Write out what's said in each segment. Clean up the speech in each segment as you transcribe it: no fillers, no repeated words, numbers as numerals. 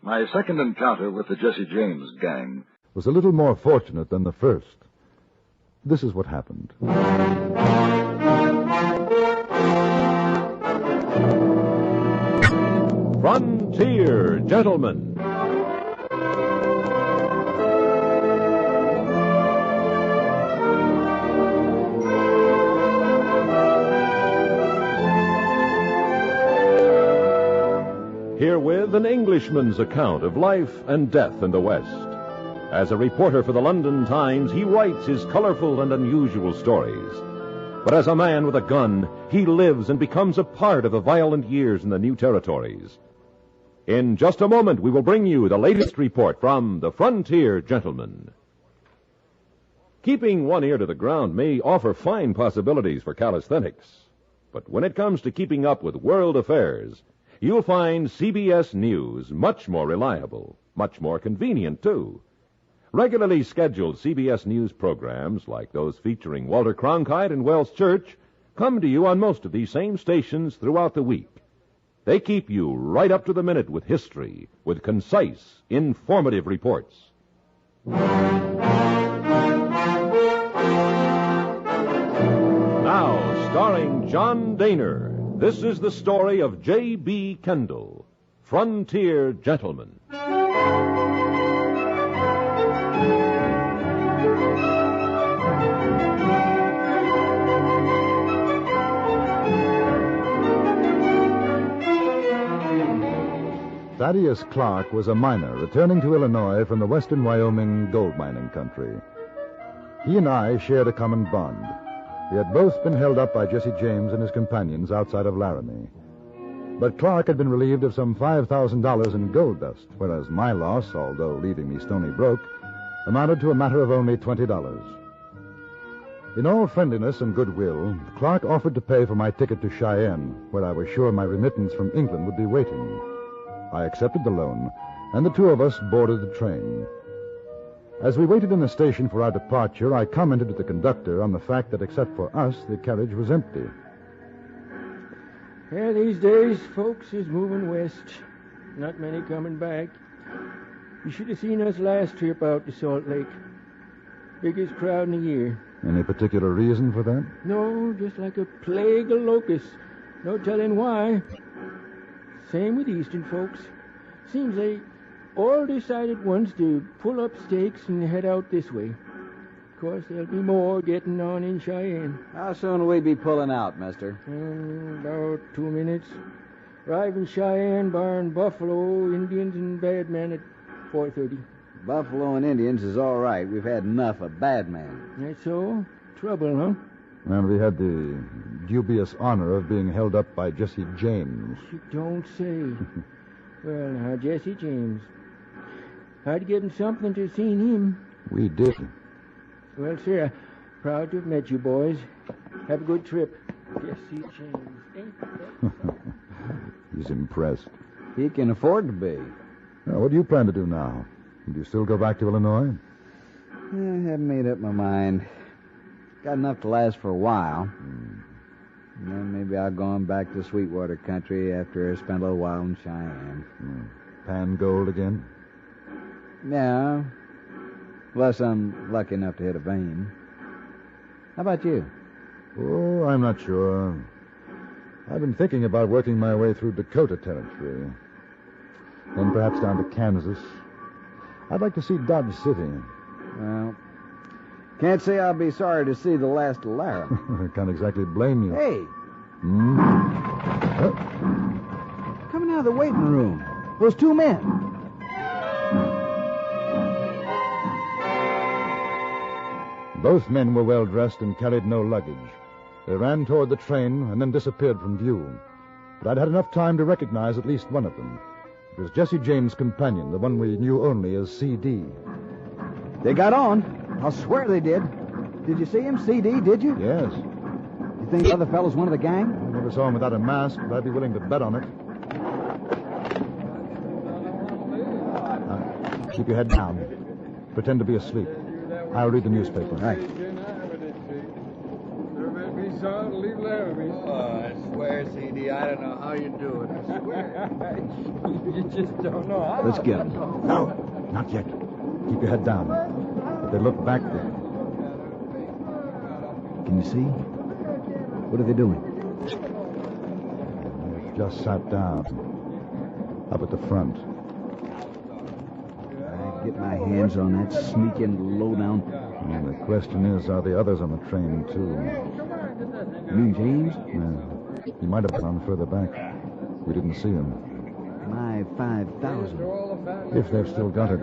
My second encounter with the Jesse James gang was a little more fortunate than the first. This is what happened. Frontier Gentlemen. Herewith an Englishman's account of life and death in the West. As a reporter for the London Times, he writes his colorful and unusual stories. But as a man with a gun, he lives and becomes a part of the violent years in the new territories. In just a moment, we will bring you the latest report from the Frontier Gentlemen. Keeping one ear to the ground may offer fine possibilities for calisthenics. But when it comes to keeping up with world affairs, you'll find CBS News much more reliable, much more convenient, too. Regularly scheduled CBS News programs, like those featuring Walter Cronkite and Wells Church, come to you on most of these same stations throughout the week. They keep you right up to the minute with history, with concise, informative reports. Now, starring John Daner, this is the story of J.B. Kendall, Frontier Gentleman. Thaddeus Clark was a miner returning to Illinois from the western Wyoming gold mining country. He and I shared a common bond. We had both been held up by Jesse James and his companions outside of Laramie. But Clark had been relieved of some $5,000 in gold dust, whereas my loss, although leaving me stony broke, amounted to a matter of only $20. In all friendliness and goodwill, Clark offered to pay for my ticket to Cheyenne, where I was sure my remittance from England would be waiting. I accepted the loan, and the two of us boarded the train. As we waited in the station for our departure, I commented to the conductor on the fact that except for us, the carriage was empty. Yeah, these days, folks is moving west. Not many coming back. You should have seen us last trip out to Salt Lake. Biggest crowd in the year. Any particular reason for that? No, just like a plague of locusts. No telling why. Same with Eastern folks. Seems they all decided once to pull up stakes and head out this way. Of course, there'll be more getting on in Cheyenne. How soon will we be pulling out, mister? About 2 minutes. Arrive in Cheyenne, barring Buffalo, Indians, and bad men at 4:30. Buffalo and Indians is all right. We've had enough of bad men. That's so? Trouble, huh? And we had the dubious honor of being held up by Jesse James. You don't say. Well, now, Jesse James. I'd given something to seen him. We did. Well, sir, proud to have met you boys. Have a good trip. Jesse James. Ain't that He's impressed. He can afford to be. Now, what do you plan to do now? Do you still go back to Illinois? I haven't made up my mind. Got enough to last for a while. And then maybe I'll go on back to Sweetwater country after I spend a little while in Cheyenne. Pan gold again? Yeah. Unless I'm lucky enough to hit a vein. How about you? Oh, I'm not sure. I've been thinking about working my way through Dakota territory. Then perhaps down to Kansas. I'd like to see Dodge City. Well, can't say I'll be sorry to see the last of Lara. I can't exactly blame you. Hey! Coming out of the waiting room. Those two men. Both men were well dressed and carried no luggage. They ran toward the train and then disappeared from view. But I'd had enough time to recognize at least one of them. It was Jesse James' companion, the one we knew only as C.D. They got on. I'll swear they did. Did you see him, C.D., did you? Yes. You think the other fellow's one of the gang? I never saw him without a mask, but I'd be willing to bet on it. Keep your head down. Pretend to be asleep. I'll read the newspaper. Right. Leave Laramie. Harvey. I swear, CD, I don't know how you do it. I swear. You just don't know how. Let's get them. No, not yet. Keep your head down. If they look back, Can you see? What are they doing? they've just sat down. Up at the front. I get my hands on that sneaking lowdown. And the question is, are the others on the train, too? You mean James? Yeah. He might have gone further back. We didn't see him. My 5,000. If they've still got it,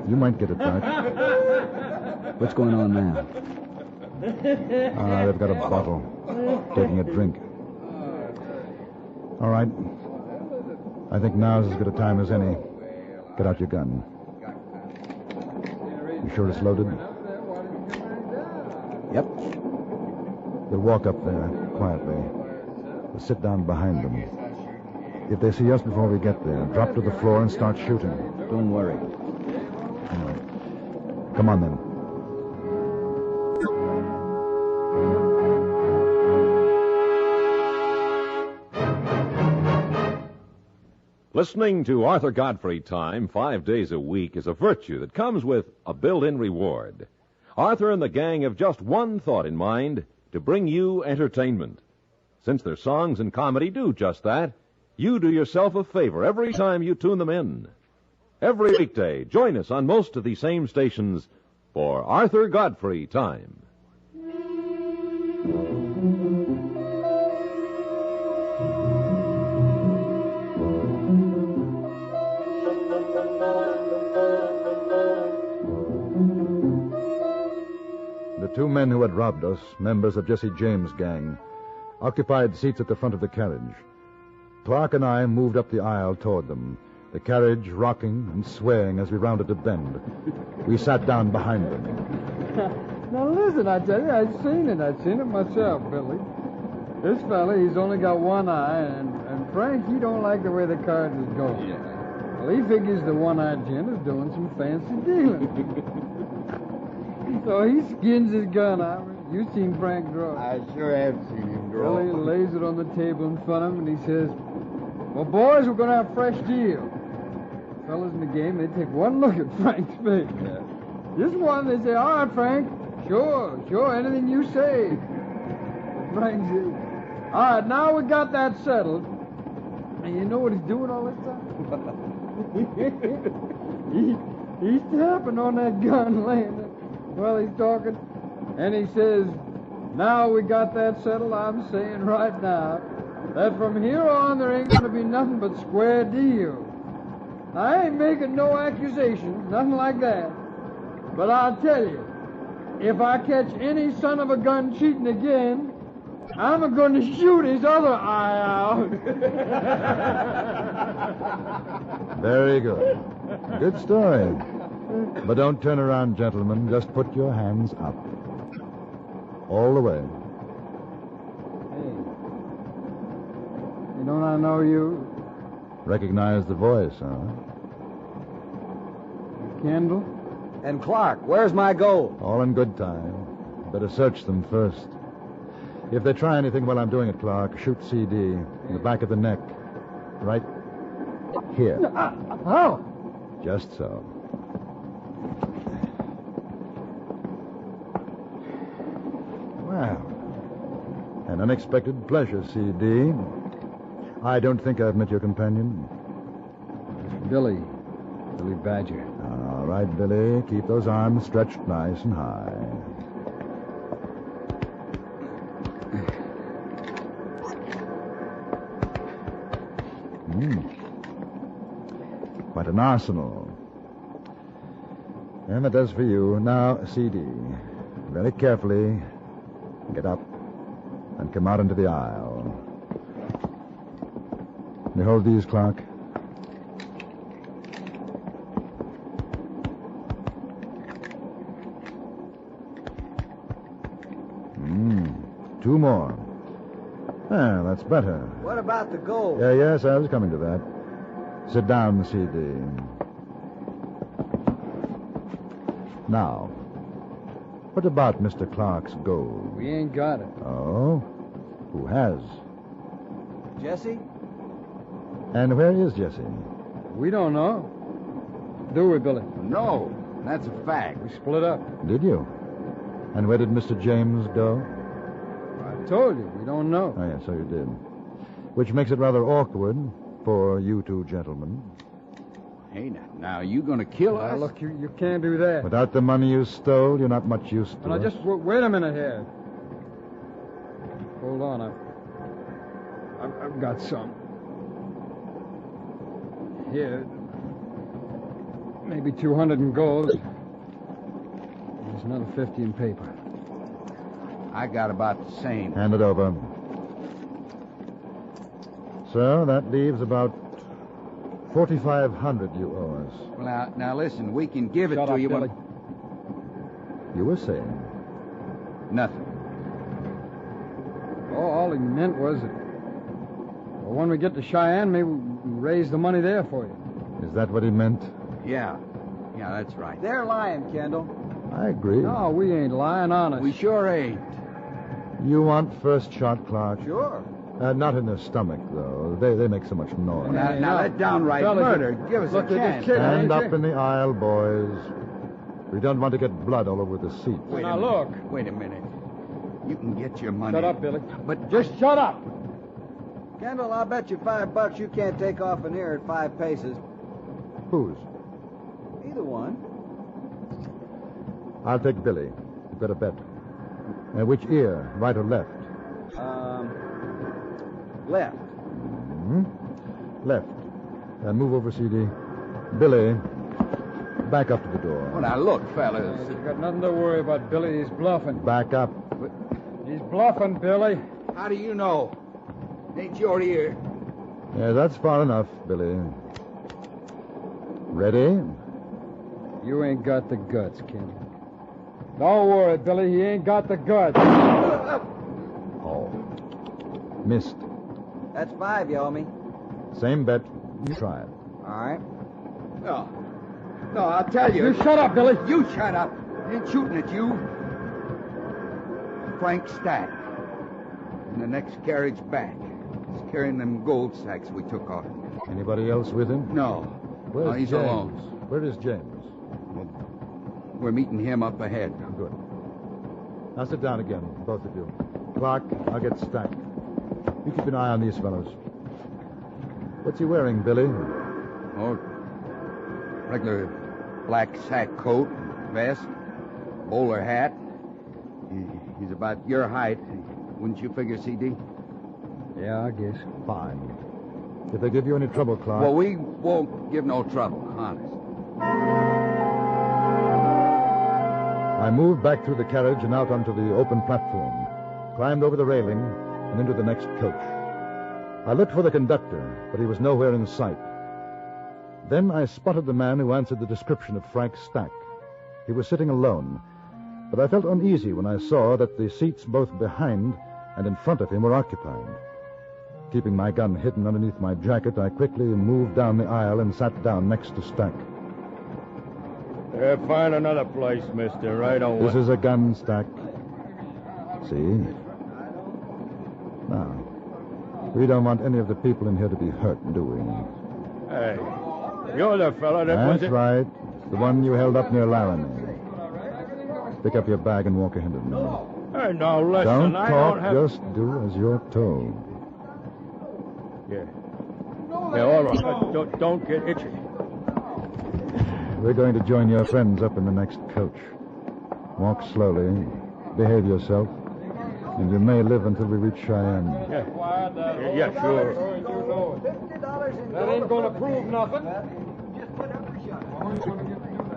you might get it back. What's going on now? They've got a bottle. Taking a drink. All right. I think now's as good a time as any. Get out your gun. You sure it's loaded? Yep. We'll walk up there, quietly. We'll sit down behind them. If they see us before we get there, drop to the floor and start shooting. Don't worry. All right. Come on, then. Listening to Arthur Godfrey Time 5 days a week is a virtue that comes with a built-in reward. Arthur and the gang have just one thought in mind, to bring you entertainment. Since their songs and comedy do just that, you do yourself a favor every time you tune them in. Every weekday, join us on most of these same stations for Arthur Godfrey Time. The two men who had robbed us, members of Jesse James' gang, occupied seats at the front of the carriage. Clark and I moved up the aisle toward them, the carriage rocking and swaying as we rounded a bend. We sat down behind them. Now listen, I tell you, I've seen it myself, Billy. This fella, he's only got one eye, and Frank, he don't like the way the cards is going. Yeah. Well, he figures the one-eyed gent is doing some fancy dealing. So he skins his gun out. You seen Frank draw. I sure have seen him draw. Well, he lays it on the table in front of him, and he says, well, boys, we're going to have a fresh deal. Fellas in the game, they take one look at Frank's face. Yeah. Just one, they say, all right, Frank, sure, anything you say. But Frank says, all right, now we got that settled. And you know what he's doing all this time? he's tapping on that gun laying there while he's talking. And he says, now we got that settled, I'm saying right now that from here on there ain't going to be nothing but square deal. I ain't making no accusations, nothing like that. But I'll tell you, if I catch any son of a gun cheating again, I'm going to shoot his other eye out. Very good. Good story. But don't turn around, gentlemen. Just put your hands up. All the way. Hey, don't I know you? Recognize the voice, huh? Kendall? And Clark, where's my gold? All in good time. Better search them first. If they try anything while I'm doing it, Clark, shoot CD in the back of the neck. Right here. How? Just so. Well, an unexpected pleasure, CD. I don't think I've met your companion. Billy Badger. All right, Billy. Keep those arms stretched nice and high. Quite an arsenal. And that does for you. Now, CD. Very carefully. Get up and come out into the aisle. You hold these, Clark. Two more. Ah, that's better. What about the gold? Yes, I was coming to that. Sit down, CD. Now, what about Mr. Clark's gold? We ain't got it. Oh? Who has? Jesse? And where is Jesse? We don't know. Do we, Billy? No, that's a fact. We split up. Did you? And where did Mr. James go? I told you, we don't know. Oh, yes, so you did. Which makes it rather awkward for you two gentlemen. Hey, now you gonna kill us? Look, you can't do that. Without the money you stole, you're not much use to Now, us. just wait a minute here. Hold on, I've got some. Here, maybe 200 in gold. There's another 50 in paper. I got about the same. Hand it over. Sir, that leaves about 4,500 you owe us. Well, now listen, we can give it Shut to up, you, Billy. You were saying. Nothing. All he meant was that when we get to Cheyenne, maybe we raise the money there for you. Is that what he meant? Yeah, that's right. They're lying, Kendall. I agree. No, we ain't lying, honest. We sure ain't. You want first shot, Clark? Sure. Not in the stomach, though. They make so much noise. Now that downright Fellas, murder. Give us look, a they're chance. kidding, Stand ain't up they? in the aisle, boys. We don't want to get blood all over the seat. Wait Now, a minute. look. Wait a minute. You can get your money. Shut up, Billy. But Just shut up. Kendall, I'll bet you $5 you can't take off an ear at 5 paces. Whose? Either one. I'll take Billy. You've got a bet. Which ear, right or left? Left. Left. Move over, CD. Billy, back up to the door. well, now look, fellas. You've got nothing to worry about, Billy. He's bluffing. Back up. He's bluffing, Billy. How do you know? Ain't your ear. Yeah, that's far enough, Billy. Ready? You ain't got the guts, Kendall. Don't worry, Billy. He ain't got the guts. Oh. Missed. That's 5 you owe me. Same bet. You try it. All right. No, I'll tell you. You shut up, Billy. You shut up. I ain't shooting at you. Frank Stack. In the next carriage back. He's carrying them gold sacks we took off him. Anybody else with him? No. Where's No, he's James? alone. Where is James? We're meeting him up ahead. Good. Now sit down again, both of you. Clark, I'll get Stack. You keep an eye on these fellows. What's he wearing, Billy? Oh, regular black sack coat, vest, bowler hat. He's about your height. Wouldn't you figure, CD? Yeah, I guess. Fine. If they give you any trouble, Clark... Well, we won't give no trouble, honest. I moved back through the carriage and out onto the open platform, climbed over the railing, and into the next coach. I looked for the conductor, but he was nowhere in sight. Then I spotted the man who answered the description of Frank Stack. He was sitting alone, but I felt uneasy when I saw that the seats both behind and in front of him were occupied. Keeping my gun hidden underneath my jacket, I quickly moved down the aisle and sat down next to Stack. Find another place, mister, right away. This is a gun, Stack. See? Now, we don't want any of the people in here to be hurt, do we? Hey, you're the fella that was That's it. right. It's the one you held up near Laramie. Pick up your bag and walk ahead of me. Hey, now listen, Don't I talk, don't have... just do as you're told. Yeah, all right. Don't get itchy. We're going to join your friends up in the next coach. Walk slowly, behave yourself, and you may live until we reach Cheyenne. Yeah, sure. $50 in That ain't gonna prove nothing. Just put up a shot.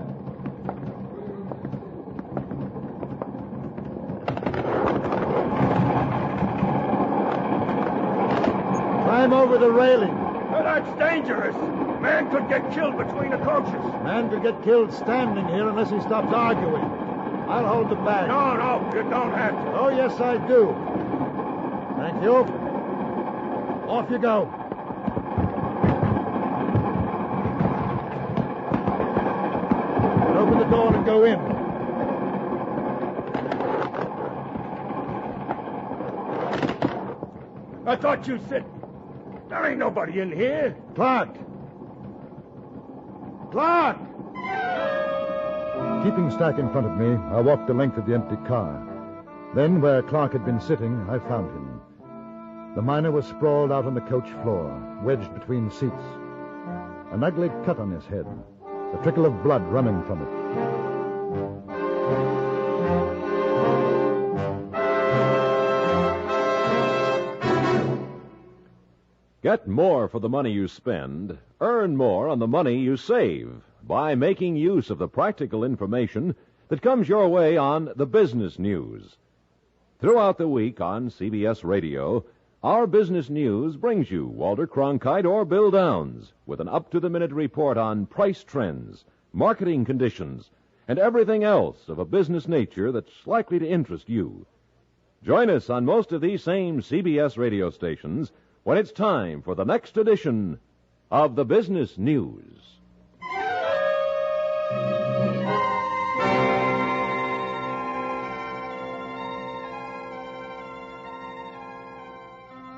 Climb over the railing. That's dangerous. Man could get killed between the coaches. Man could get killed standing here unless he stops arguing. I'll hold the bag. No, you don't have to. Oh, yes, I do. Thank you. Off you go. Open the door and go in. I thought you said... There ain't nobody in here. Clark! Clark! Keeping Stack in front of me, I walked the length of the empty car. Then, where Clark had been sitting, I found him. The miner was sprawled out on the coach floor, wedged between seats. An ugly cut on his head, a trickle of blood running from it. Get more for the money you spend. Earn more on the money you save by making use of the practical information that comes your way on the business news. Throughout the week on CBS Radio, our business news brings you Walter Cronkite or Bill Downs with an up-to-the-minute report on price trends, marketing conditions, and everything else of a business nature that's likely to interest you. Join us on most of these same CBS radio stations when it's time for the next edition of the Business News.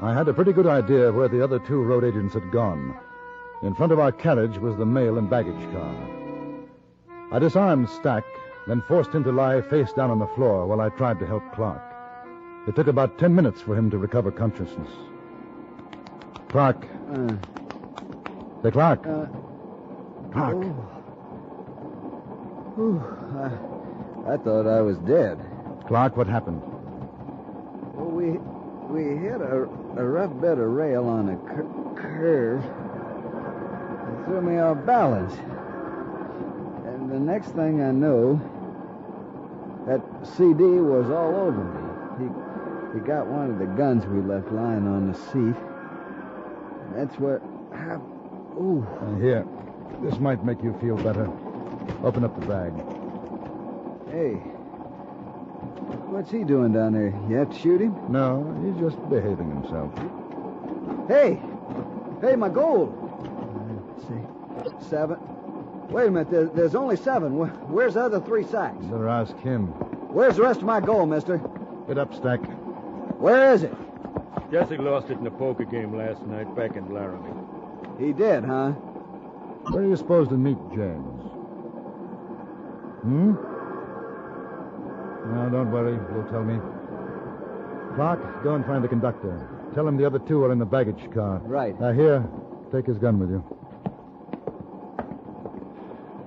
I had a pretty good idea of where the other two road agents had gone. In front of our carriage was the mail and baggage car. I disarmed Stack, then forced him to lie face down on the floor while I tried to help Clark. It took about 10 minutes for him to recover consciousness. Clark. Say, Clark. Clark. I thought I was dead. Clark, what happened? Well, we hit a rough bed of rail on a curve. It threw me off balance. And the next thing I know, that CD was all over me. He got one of the guns we left lying on the seat. That's where... Here. This might make you feel better. Open up the bag. Hey. What's he doing down there? You have to shoot him? No, he's just behaving himself. Hey! Hey, my gold! Let's see. 7. Wait a minute. There's only 7. Where's the other 3 sacks? You better ask him. Where's the rest of my gold, mister? Get up, Stack. Where is it? Jesse lost it in a poker game last night back in Laramie. He did, huh? Where are you supposed to meet James? No, don't worry. You'll tell me. Clark, go and find the conductor. Tell him the other 2 are in the baggage car. Right. Now, here. Take his gun with you.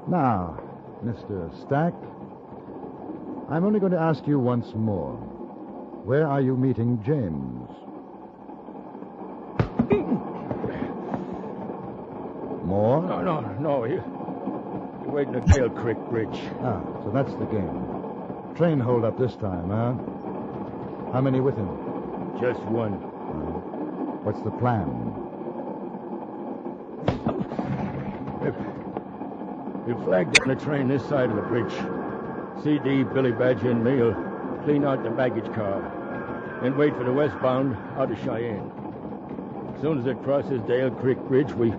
Now, Mr. Stack, I'm only going to ask you once more. Where are you meeting James? More? No. You're waiting at Dale Creek Bridge. Ah, so that's the game. Train hold up this time, huh? How many with him? Just one. What's the plan? We flagged down the train this side of the bridge. CD, Billy Badger, and me'll clean out the baggage car. Then wait for the westbound out of Cheyenne. As soon as it crosses Dale Creek Bridge, we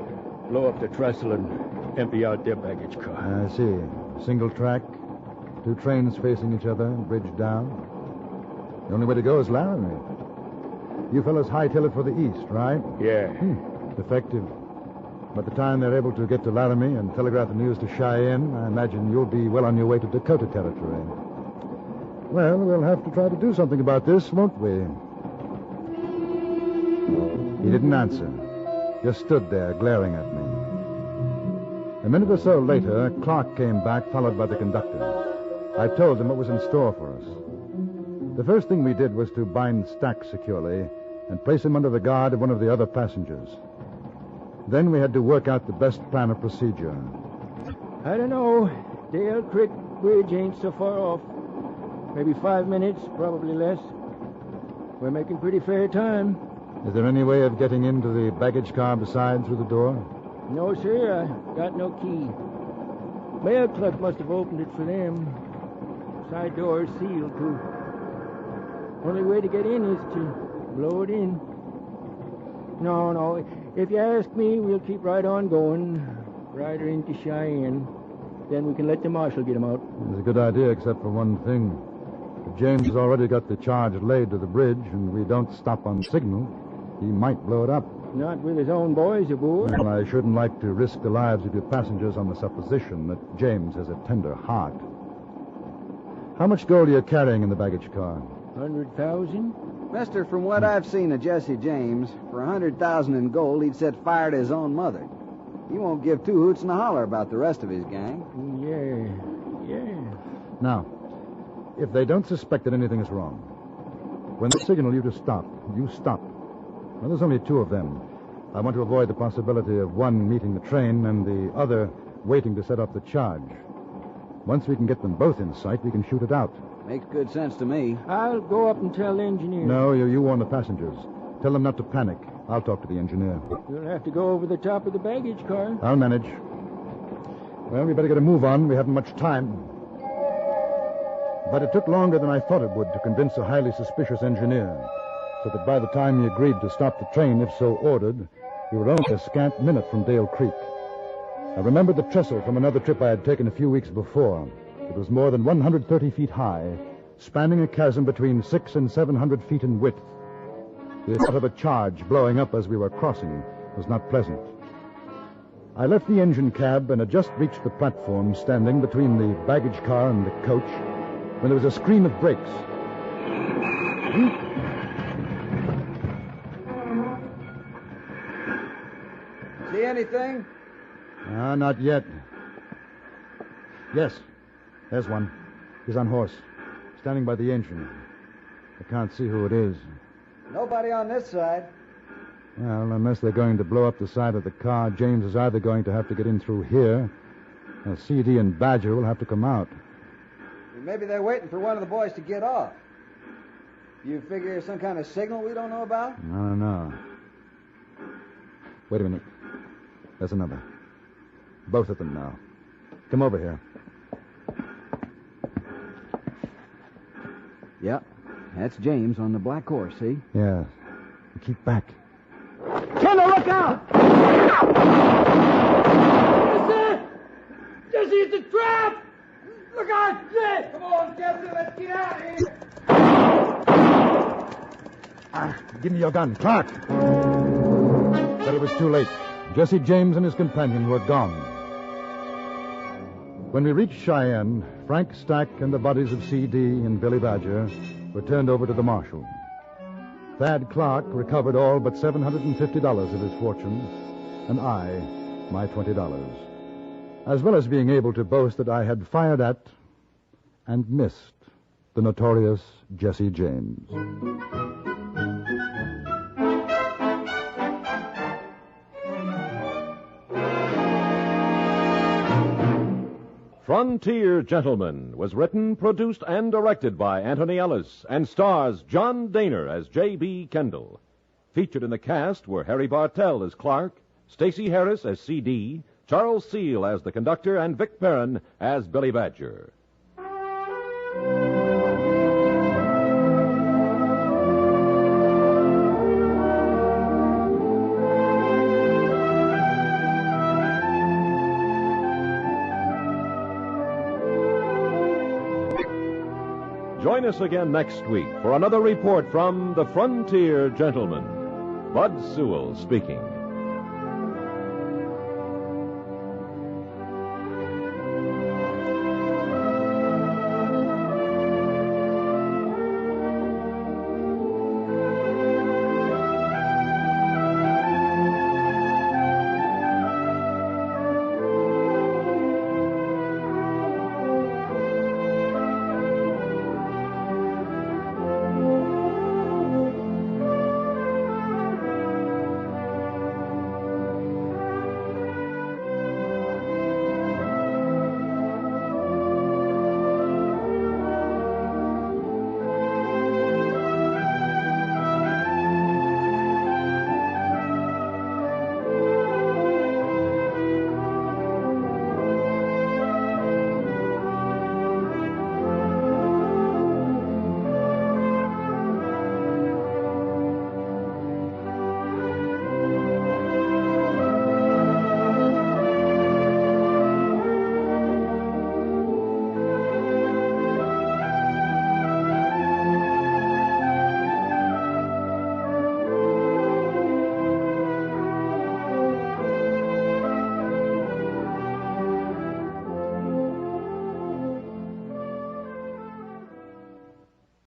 blow up the trestle and empty out their baggage car. I see. Single track, 2 trains facing each other, bridge down. The only way to go is Laramie. You fellas hightail it for the east, right? Yeah. Effective. By the time they're able to get to Laramie and telegraph the news to Cheyenne, I imagine you'll be well on your way to Dakota Territory. Well, we'll have to try to do something about this, won't we? He didn't answer. Just stood there, glaring at me. A minute or so later, Clark came back, followed by the conductor. I told him what was in store for us. The first thing we did was to bind Stack securely and place him under the guard of one of the other passengers. Then we had to work out the best plan of procedure. I don't know. Dale Creek Bridge ain't so far off. Maybe 5 minutes, probably less. We're making pretty fair time. Is there any way of getting into the baggage car beside through the door? No, sir. I got no key. Mail clerk must have opened it for them. Side door is sealed, too. Only way to get in is to blow it in. No. If you ask me, we'll keep right on going. Right into Cheyenne. Then we can let the marshal get him out. It's a good idea, except for one thing. If James has already got the charge laid to the bridge, and we don't stop on signal, He might blow it up. Not with his own boys aboard. Well, I shouldn't like to risk the lives of your passengers on the supposition that James has a tender heart. How much gold are you carrying in the baggage car? 100,000? Mister, from what I've seen of Jesse James, for 100,000 in gold, he'd set fire to his own mother. He won't give two hoots and a holler about the rest of his gang. Yeah. Now, if they don't suspect that anything is wrong, when they signal you to stop, you stop. Well, there's only two of them. I want to avoid the possibility of one meeting the train and the other waiting to set off the charge. Once we can get them both in sight, we can shoot it out. Makes good sense to me. I'll go up and tell the engineer. No, you warn the passengers. Tell them not to panic. I'll talk to the engineer. You'll have to go over the top of the baggage car. I'll manage. Well, we better get a move on. We haven't much time. But it took longer than I thought it would to convince a highly suspicious engineer, so that by the time he agreed to stop the train, if so ordered, we were only a scant minute from Dale Creek. I remembered the trestle from another trip I had taken a few weeks before. It was more than 130 feet high, spanning a chasm between 600 and 700 feet in width. The thought of a charge blowing up as we were crossing was not pleasant. I left the engine cab and had just reached the platform, standing between the baggage car and the coach, when there was a scream of brakes. See anything? Not yet. Yes, there's one. He's on horse, standing by the engine. I can't see who it is. Nobody on this side. Well, unless they're going to blow up the side of the car, James is either going to have to get in through here, or CD and Badger will have to come out. Maybe they're waiting for one of the boys to get off. You figure there's some kind of signal we don't know about? No. Wait a minute. There's another. Both of them now. Come over here. Yep. That's James on the black horse, see? Yeah. Keep back. Kendall, look out! Jesse, it's a trap! Look out, Jesse! Come on, Jesse, let's get out of here! Give me your gun, Clark! But it was too late. Jesse James and his companion were gone. When we reached Cheyenne, Frank Stack and the bodies of C.D. and Billy Badger were turned over to the marshal. Thad Clark recovered all but $750 of his fortune, and I, my $20, as well as being able to boast that I had fired at and missed the notorious Jesse James. Frontier Gentlemen was written, produced, and directed by Anthony Ellis and stars John Daner as J.B. Kendall. Featured in the cast were Harry Bartell as Clark, Stacey Harris as C.D., Charles Seal as the conductor, and Vic Perrin as Billy Badger. Join us again next week for another report from the Frontier Gentlemen. Bud Sewell speaking.